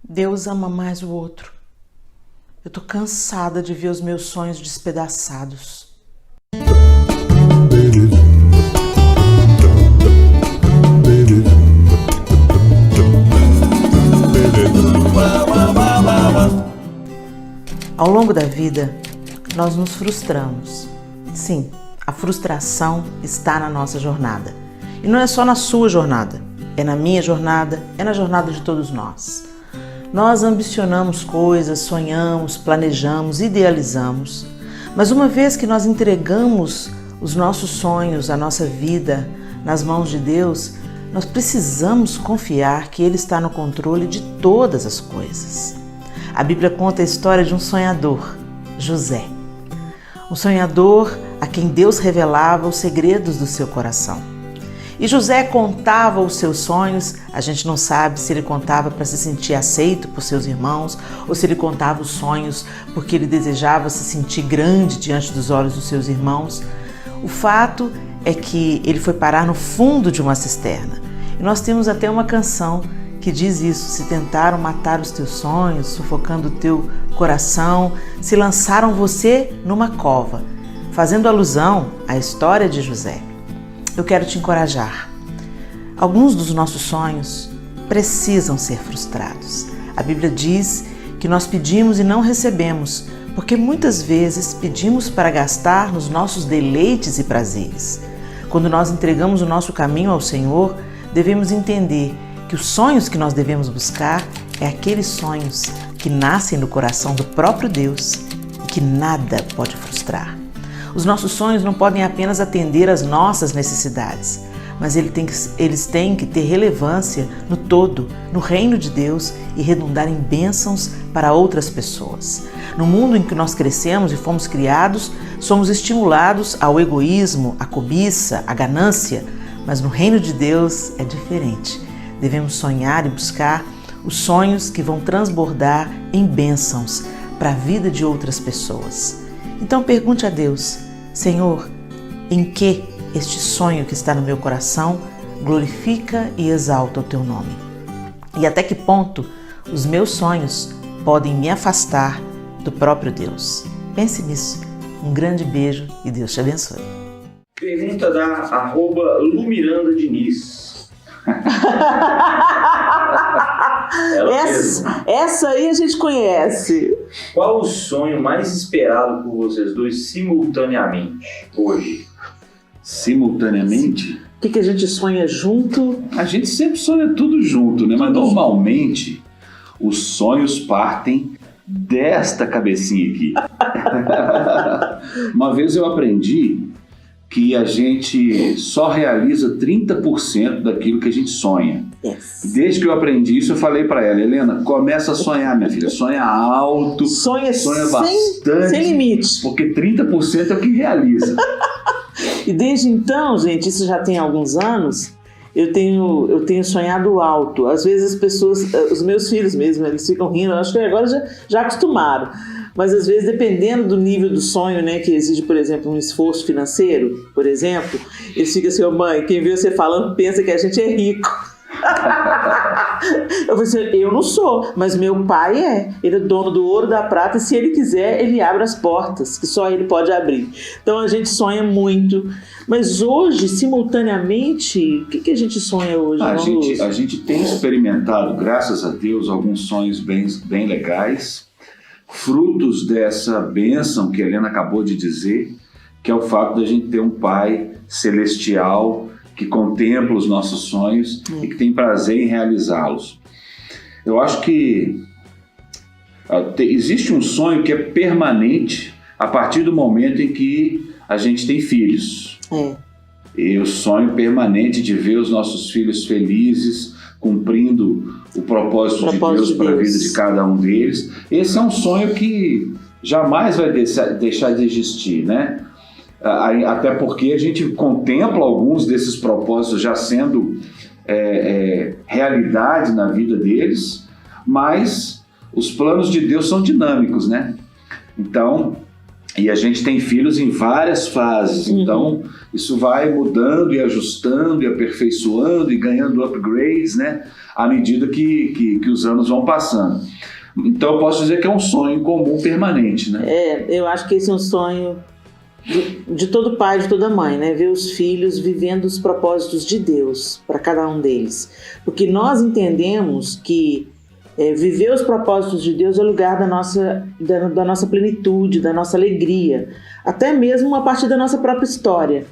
Deus ama mais o outro. Eu tô cansada de ver os meus sonhos despedaçados. Ao longo da vida, nós nos frustramos. Sim, a frustração está na nossa jornada. E não é só na sua jornada, é na minha jornada, é na jornada de todos nós. Nós ambicionamos coisas, sonhamos, planejamos, idealizamos, mas uma vez que nós entregamos os nossos sonhos, a nossa vida nas mãos de Deus, nós precisamos confiar que Ele está no controle de todas as coisas. A Bíblia conta a história de um sonhador, José. Um sonhador a quem Deus revelava os segredos do seu coração. E José contava os seus sonhos, a gente não sabe se ele contava para se sentir aceito por seus irmãos ou se ele contava os sonhos porque ele desejava se sentir grande diante dos olhos dos seus irmãos. O fato é que ele foi parar no fundo de uma cisterna. E nós temos até uma canção que diz isso: se tentaram matar os teus sonhos, sufocando o teu coração, se lançaram você numa cova, fazendo alusão à história de José. Eu quero te encorajar. Alguns dos nossos sonhos precisam ser frustrados. A Bíblia diz que nós pedimos e não recebemos, porque muitas vezes pedimos para gastar nos nossos deleites e prazeres. Quando nós entregamos o nosso caminho ao Senhor, devemos entender que os sonhos que nós devemos buscar é aqueles sonhos que nascem do coração do próprio Deus e que nada pode frustrar. Os nossos sonhos não podem apenas atender às nossas necessidades, mas eles têm que ter relevância no todo, no reino de Deus e redundar em bênçãos para outras pessoas. No mundo em que nós crescemos e fomos criados, somos estimulados ao egoísmo, à cobiça, à ganância, mas no reino de Deus é diferente. Devemos sonhar e buscar os sonhos que vão transbordar em bênçãos para a vida de outras pessoas. Então pergunte a Deus: Senhor, em que este sonho que está no meu coração glorifica e exalta o Teu nome? E até que ponto os meus sonhos podem me afastar do próprio Deus? Pense nisso. Um grande beijo e Deus te abençoe. Pergunta da @lumirandadiniz. Essa aí a gente conhece. Qual o sonho mais esperado por vocês dois simultaneamente hoje? Simultaneamente? O que a gente sonha junto? A gente sempre sonha tudo junto, né? Mas normalmente os sonhos partem desta cabecinha aqui. Uma vez eu aprendi que a gente só realiza 30% daquilo que a gente sonha. Yes. Desde que eu aprendi isso, eu falei para ela: Helena, começa a sonhar, minha filha. Sonha alto, sonha bastante. Sem limite. Porque 30% é o que realiza. E desde então, gente, isso já tem alguns anos, eu tenho sonhado alto. Às vezes as pessoas, os meus filhos mesmo, eles ficam rindo, eu acho que agora já acostumaram. Mas às vezes, dependendo do nível do sonho, né, que exige, por exemplo, um esforço financeiro, por exemplo, eles ficam assim: mãe, quem vê você falando pensa que a gente é rico. Eu falei assim: eu não sou, mas meu pai é. Ele é dono do ouro, da prata, e se ele quiser, ele abre as portas, que só ele pode abrir. Então a gente sonha muito. Mas hoje, simultaneamente, o que a gente sonha hoje? A gente tem experimentado, graças a Deus, alguns sonhos bem legais, frutos dessa bênção que a Helena acabou de dizer, que é o fato da gente ter um Pai celestial que contempla os nossos sonhos e que tem prazer em realizá-los. Eu acho que existe um sonho que é permanente a partir do momento em que a gente tem filhos. E o sonho permanente de ver os nossos filhos felizes, cumprindo o propósito de Deus para a vida de cada um deles. Esse é um sonho que jamais vai deixar de existir, né? Até porque a gente contempla alguns desses propósitos já sendo realidade na vida deles, mas os planos de Deus são dinâmicos, né? Então, E a gente tem filhos em várias fases, então isso vai mudando e ajustando e aperfeiçoando e ganhando upgrades, né, à medida que os anos vão passando. Então eu posso dizer que é um sonho comum permanente, né? Eu acho que esse é um sonho de todo pai, de toda mãe, né? Ver os filhos vivendo os propósitos de Deus para cada um deles. Porque nós entendemos que viver os propósitos de Deus é o lugar da nossa plenitude, da nossa alegria, até mesmo a partir da nossa própria história.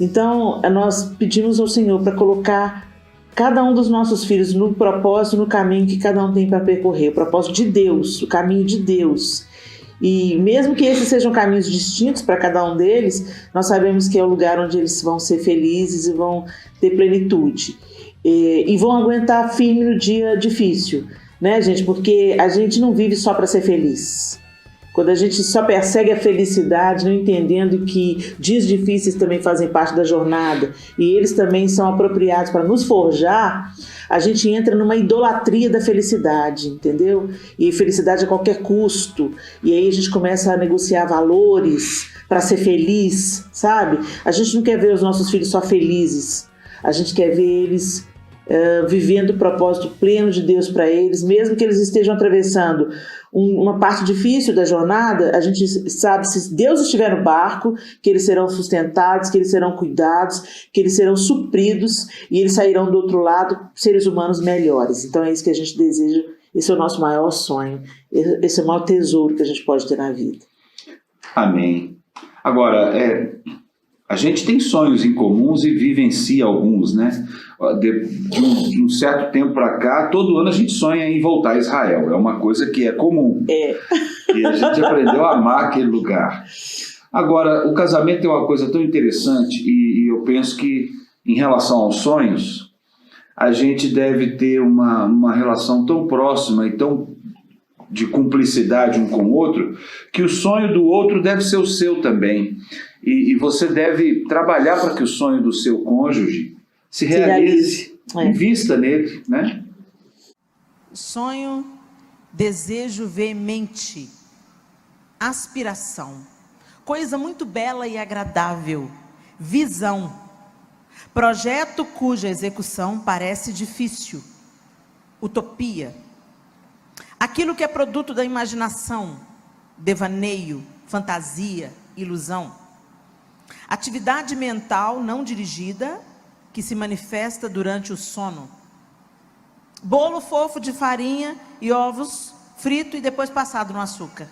Então, nós pedimos ao Senhor para colocar cada um dos nossos filhos no propósito, no caminho que cada um tem para percorrer, o propósito de Deus, o caminho de Deus. E mesmo que esses sejam caminhos distintos para cada um deles, nós sabemos que é o lugar onde eles vão ser felizes e vão ter plenitude. E vão aguentar firme no dia difícil, né, gente? Porque a gente não vive só para ser feliz. Quando a gente só persegue a felicidade, não entendendo que dias difíceis também fazem parte da jornada e eles também são apropriados para nos forjar, a gente entra numa idolatria da felicidade, entendeu? E felicidade a qualquer custo. E aí a gente começa a negociar valores para ser feliz, sabe? A gente não quer ver os nossos filhos só felizes. A gente quer ver eles vivendo o propósito pleno de Deus para eles, mesmo que eles estejam atravessando uma parte difícil da jornada. A gente sabe, se Deus estiver no barco, que eles serão sustentados, que eles serão cuidados, que eles serão supridos e eles sairão do outro lado seres humanos melhores. Então é isso que a gente deseja, esse é o nosso maior sonho, esse é o maior tesouro que a gente pode ter na vida. Amém. Agora, a gente tem sonhos em comuns e vivencia alguns, né? De um certo tempo para cá, todo ano a gente sonha em voltar a Israel. É uma coisa que é comum. E a gente aprendeu a amar aquele lugar. Agora, o casamento é uma coisa tão interessante e eu penso que, em relação aos sonhos, a gente deve ter uma relação tão próxima e tão de cumplicidade um com o outro, que o sonho do outro deve ser o seu também. E você deve trabalhar para que o sonho do seu cônjuge se realize. Invista nele, né? Sonho, desejo veemente, aspiração, coisa muito bela e agradável, visão, projeto cuja execução parece difícil, utopia, aquilo que é produto da imaginação, devaneio, fantasia, ilusão, atividade mental não dirigida que se manifesta durante o sono, bolo fofo de farinha e ovos frito e depois passado no açúcar.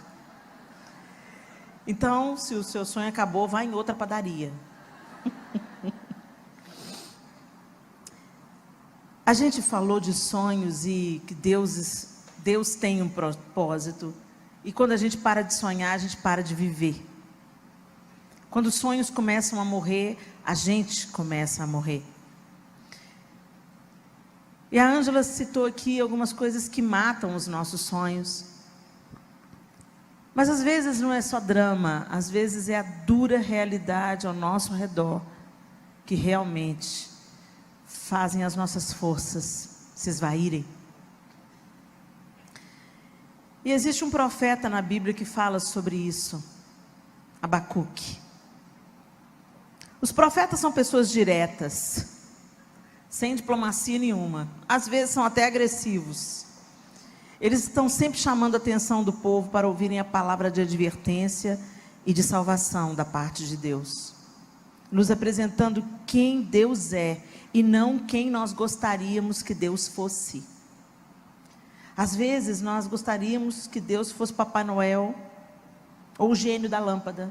Então, se o seu sonho acabou, vá em outra padaria. A gente falou de sonhos e que Deus tem um propósito. E quando a gente para de sonhar, a gente para de viver. Quando os sonhos começam a morrer, a gente começa a morrer. E a Ângela citou aqui algumas coisas que matam os nossos sonhos. Mas às vezes não é só drama, às vezes é a dura realidade ao nosso redor que realmente fazem as nossas forças se esvaírem. E existe um profeta na Bíblia que fala sobre isso, Abacuque. Os profetas são pessoas diretas, sem diplomacia nenhuma, às vezes são até agressivos. Eles estão sempre chamando a atenção do povo para ouvirem a palavra de advertência e de salvação da parte de Deus, nos apresentando quem Deus é e não quem nós gostaríamos que Deus fosse. Às vezes nós gostaríamos que Deus fosse Papai Noel ou o gênio da lâmpada.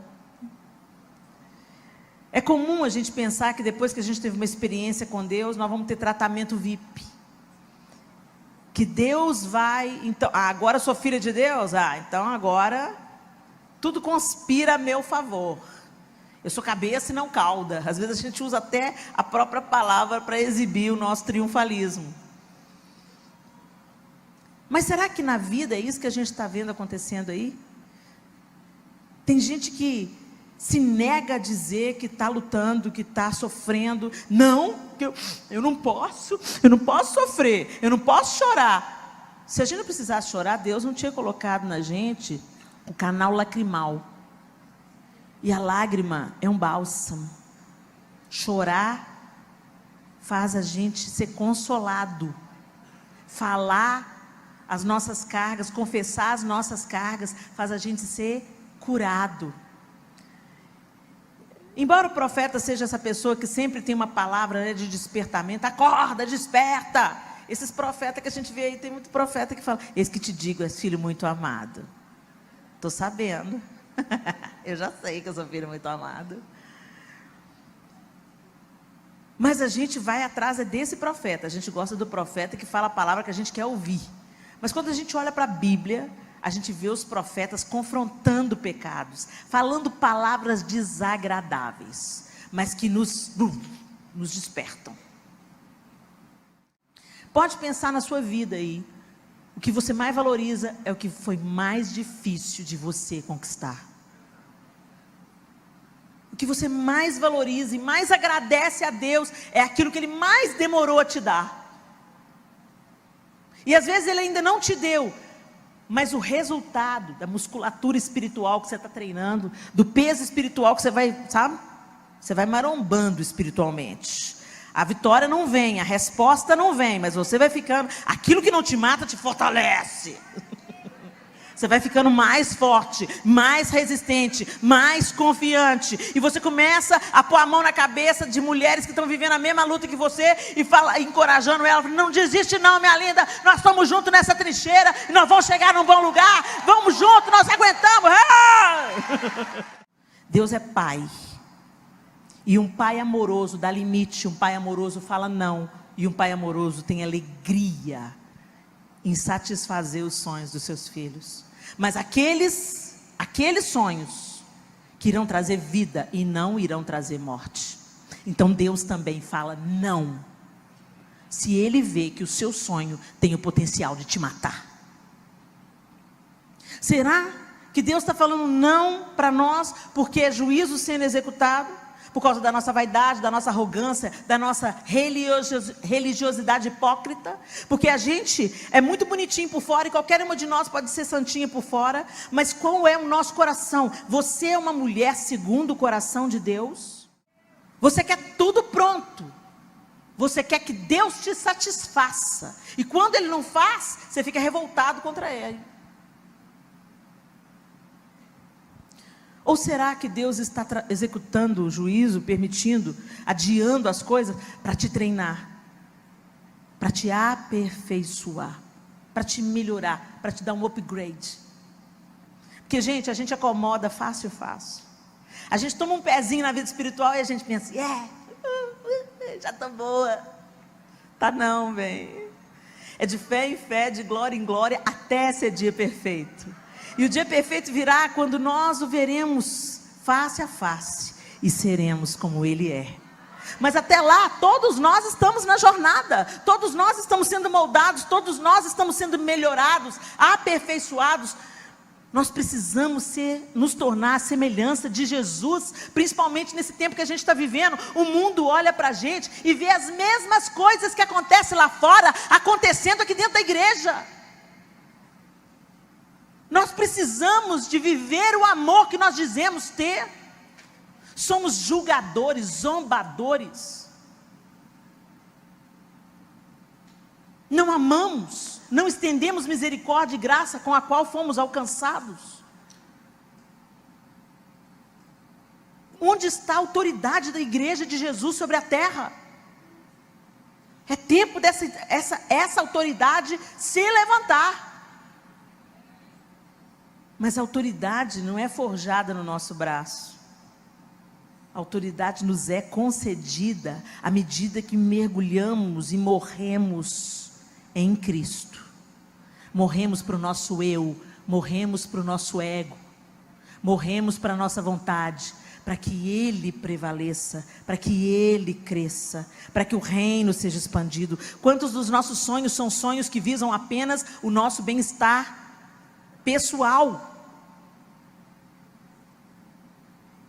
É comum a gente pensar que depois que a gente teve uma experiência com Deus, nós vamos ter tratamento VIP. Que Deus vai, então, agora eu sou filha de Deus? Então agora tudo conspira a meu favor. Eu sou cabeça e não cauda. Às vezes a gente usa até a própria palavra para exibir o nosso triunfalismo. Mas será que na vida é isso que a gente está vendo acontecendo aí? Tem gente que se nega a dizer que está lutando, que está sofrendo. Não, eu não posso sofrer, eu não posso chorar. Se a gente não precisasse chorar, Deus não tinha colocado na gente o canal lacrimal. E a lágrima é um bálsamo. Chorar faz a gente ser consolado. Falar as nossas cargas, confessar as nossas cargas, faz a gente ser curado. Embora o profeta seja essa pessoa que sempre tem uma palavra, né, de despertamento, acorda, desperta. Esses profetas que a gente vê aí, tem muito profeta que fala, eis que te digo, és filho muito amado. Estou sabendo. Eu já sei que eu sou filho muito amado. Mas a gente vai atrás desse profeta. A gente gosta do profeta que fala a palavra que a gente quer ouvir. Mas quando a gente olha para a Bíblia, a gente vê os profetas confrontando pecados, falando palavras desagradáveis, mas que nos despertam. Pode pensar na sua vida aí. O que você mais valoriza é o que foi mais difícil de você conquistar. O que você mais valoriza e mais agradece a Deus é aquilo que Ele mais demorou a te dar. E às vezes Ele ainda não te deu, mas o resultado da musculatura espiritual que você está treinando, do peso espiritual que você vai, sabe? Você vai marombando espiritualmente. A vitória não vem, a resposta não vem, mas você vai ficando, aquilo que não te mata te fortalece. Você vai ficando mais forte, mais resistente, mais confiante. E você começa a pôr a mão na cabeça de mulheres que estão vivendo a mesma luta que você e encorajando ela. Não desiste não, minha linda. Nós estamos juntos nessa trincheira e nós vamos chegar num bom lugar. Vamos juntos, nós aguentamos. Deus é Pai. E um pai amoroso dá limite. Um pai amoroso fala não. E um pai amoroso tem alegria em satisfazer os sonhos dos seus filhos. Mas aqueles sonhos que irão trazer vida e não irão trazer morte. Então Deus também fala não, se Ele vê que o seu sonho tem o potencial de te matar. Será que Deus está falando não para nós porque é juízo sendo executado? Por causa da nossa vaidade, da nossa arrogância, da nossa religiosidade hipócrita? Porque a gente é muito bonitinho por fora e qualquer uma de nós pode ser santinha por fora, mas qual é o nosso coração? Você é uma mulher segundo o coração de Deus? Você quer tudo pronto. Você quer que Deus te satisfaça. E quando Ele não faz, você fica revoltado contra Ele. Ou será que Deus está executando o juízo, permitindo, adiando as coisas para te treinar, para te aperfeiçoar, para te melhorar, para te dar um upgrade? Porque, gente, a gente acomoda fácil. A gente toma um pezinho na vida espiritual e a gente pensa, já estou boa. Tá não, bem. É de fé em fé, de glória em glória, até ser dia perfeito. E o dia perfeito virá quando nós o veremos face a face e seremos como Ele é. Mas até lá, todos nós estamos na jornada, todos nós estamos sendo moldados, todos nós estamos sendo melhorados, aperfeiçoados. Nós precisamos nos tornar a semelhança de Jesus, principalmente nesse tempo que a gente está vivendo. O mundo olha para a gente e vê as mesmas coisas que acontecem lá fora, acontecendo aqui dentro da igreja. Nós precisamos de viver o amor que nós dizemos ter. Somos julgadores, zombadores. Não amamos, não estendemos misericórdia e graça com a qual fomos alcançados. Onde está a autoridade da igreja de Jesus sobre a terra? É tempo essa autoridade se levantar. Mas a autoridade não é forjada no nosso braço. A autoridade nos é concedida à medida que mergulhamos e morremos em Cristo. Morremos para o nosso eu, morremos para o nosso ego, morremos para a nossa vontade, para que Ele prevaleça, para que Ele cresça, para que o reino seja expandido. Quantos dos nossos sonhos são sonhos que visam apenas o nosso bem-estar pessoal?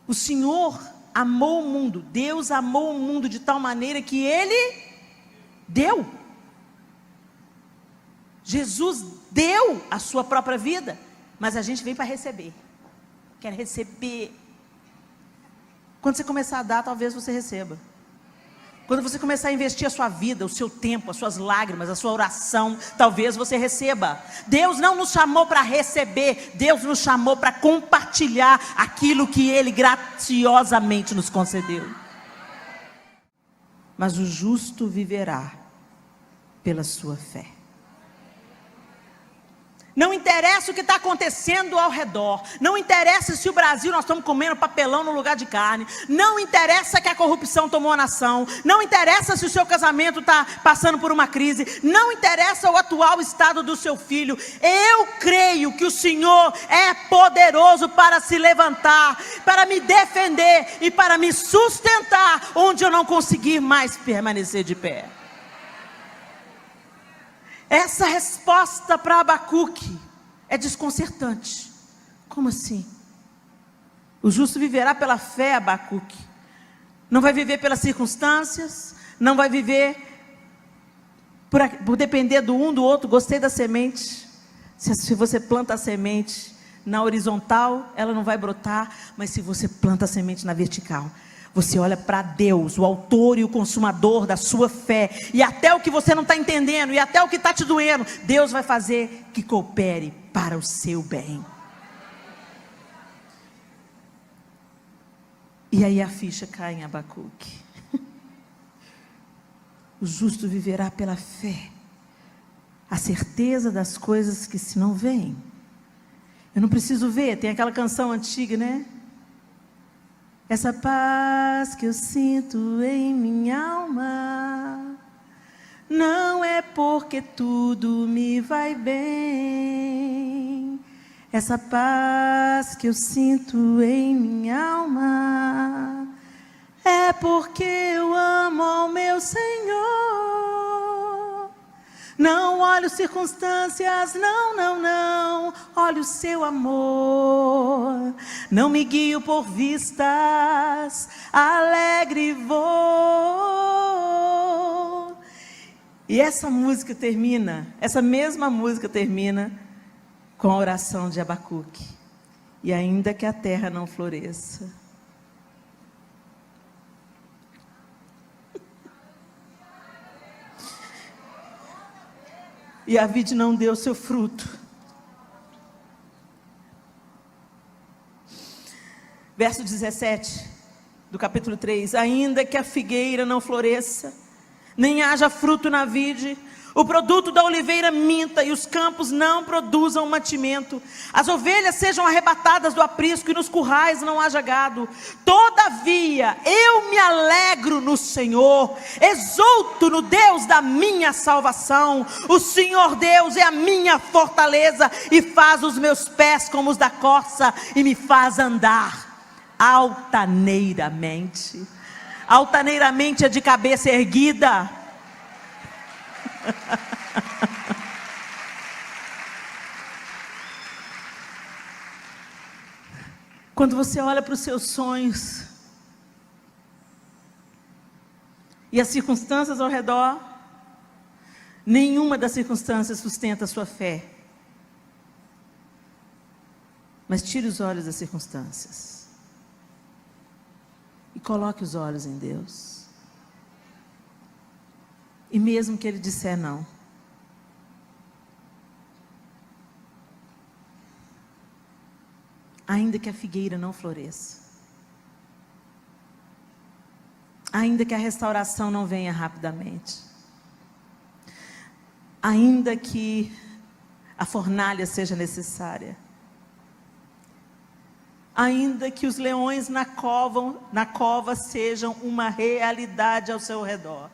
O Senhor amou o mundo, Deus amou o mundo de tal maneira que Ele deu. Jesus deu a sua própria vida, mas a gente vem para receber, quer receber. Quando você começar a dar, talvez você receba. Quando você começar a investir a sua vida, o seu tempo, as suas lágrimas, a sua oração, talvez você receba. Deus não nos chamou para receber, Deus nos chamou para compartilhar aquilo que Ele graciosamente nos concedeu. Mas o justo viverá pela sua fé. Não interessa o que está acontecendo ao redor. Não interessa se o Brasil, nós estamos comendo papelão no lugar de carne. Não interessa que a corrupção tomou a nação. Não interessa se o seu casamento está passando por uma crise. Não interessa o atual estado do seu filho. Eu creio que o Senhor é poderoso para se levantar, para me defender e para me sustentar onde eu não conseguir mais permanecer de pé. Essa resposta para Abacuque é desconcertante. Como assim? O justo viverá pela fé, Abacuque. Não vai viver pelas circunstâncias, não vai viver por depender do um do outro. Gostei da semente. Se você planta a semente na horizontal, ela não vai brotar, mas se você planta a semente na vertical, você olha para Deus, o autor e o consumador da sua fé, e até o que você não está entendendo, e até o que está te doendo, Deus vai fazer que coopere para o seu bem. E aí a ficha cai em Abacuque. O justo viverá pela fé, a certeza das coisas que se não veem. Eu não preciso ver, tem aquela canção antiga, né? Essa paz que eu sinto em minha alma, não é porque tudo me vai bem. Essa paz que eu sinto em minha alma, é porque eu amo ao meu Senhor. Não olho circunstâncias, não, olho o seu amor. Não me guio por vistas, alegre vou. E essa música termina, essa mesma música termina com a oração de Abacuque. E ainda que a terra não floresça, e a vide não deu seu fruto, verso 17 do capítulo 3, ainda que a figueira não floresça, nem haja fruto na vide, o produto da oliveira minta e os campos não produzam mantimento, as ovelhas sejam arrebatadas do aprisco e nos currais não haja gado, todavia eu me alegro no Senhor, exulto no Deus da minha salvação. O Senhor Deus é a minha fortaleza e faz os meus pés como os da corça e me faz andar altaneiramente. Altaneiramente é de cabeça erguida. Quando você olha para os seus sonhos e as circunstâncias ao redor, nenhuma das circunstâncias sustenta a sua fé. Mas tire os olhos das circunstâncias e coloque os olhos em Deus. E mesmo que Ele disser não, ainda que a figueira não floresça, ainda que a restauração não venha rapidamente, ainda que a fornalha seja necessária, ainda que os leões na cova sejam uma realidade ao seu redor,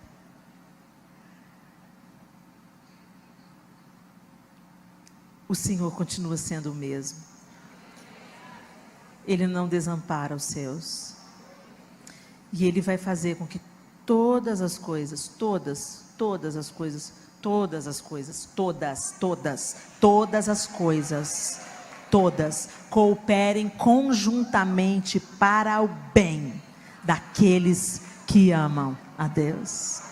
o Senhor continua sendo o mesmo. Ele não desampara os seus. E Ele vai fazer com que todas as coisas, todas as coisas, cooperem conjuntamente para o bem daqueles que amam a Deus.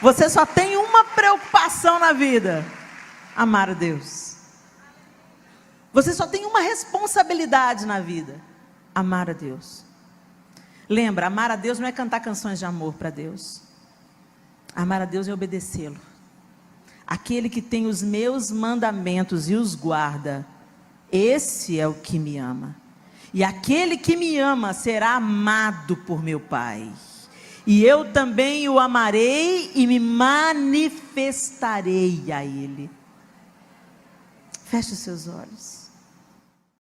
Você só tem uma preocupação na vida: amar a Deus. Você só tem uma responsabilidade na vida: amar a Deus. Lembra, amar a Deus não é cantar canções de amor para Deus. Amar a Deus é obedecê-lo. Aquele que tem os meus mandamentos e os guarda, esse é o que me ama. E aquele que me ama será amado por meu Pai. E eu também o amarei e me manifestarei a ele. Feche os seus olhos.